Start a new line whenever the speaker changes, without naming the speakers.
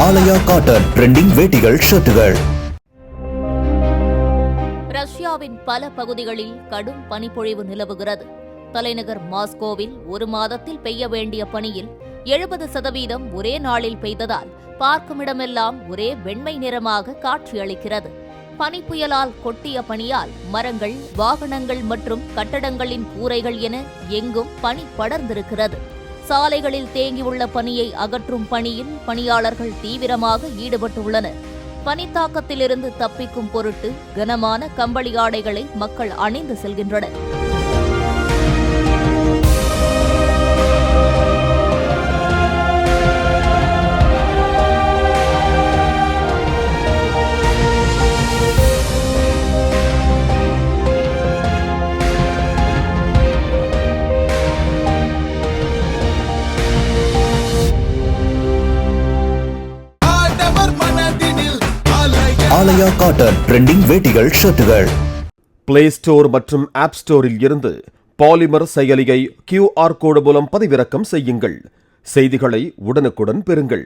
ஆலயா cotton trending வேட்டிகள் ஷர்ட்டுகள்.
ரஷ்யாவின் பல பகுதிகளில் கடும் பனிப்பொழிவு நிலவுகிறது. தலைநகர் மாஸ்கோவில் ஒரு மாதத்தில் பெய்ய வேண்டிய பனியில் 70% ஒரே நாளில் பெய்ததால் பார்க்குமிடமெல்லாம் ஒரே வெண்மை நிறமாக காட்சியளிக்கிறது. பனிப்புயலால் கொட்டிய பனியால் மரங்கள், வாகனங்கள் மற்றும் கட்டடங்களின் கூரைகள் என எங்கும் பனி படர்ந்திருக்கிறது. சாலைகளில் தேங்கியுள்ள பனியை அகற்றும் பணியில் பணியாளர்கள் தீவிரமாக ஈடுபட்டுள்ளனர். பனித்தாக்கத்திலிருந்து தப்பிக்கும் பொருட்டு கனமான கம்பளி ஆடைகளை மக்கள் அணிந்து செல்கின்றனர்.
ஆலயா காட்டன் ட்ரெண்டிங் வேட்டிகள் ஷர்ட்டுகள்.
பிளே ஸ்டோர் மற்றும் ஆப் ஸ்டோரில் இருந்து பாலிமர் செயலியை QR கோடு மூலம் பதிவிறக்கம் செய்யுங்கள். செய்திகளை உடனுக்குடன் பெறுங்கள்.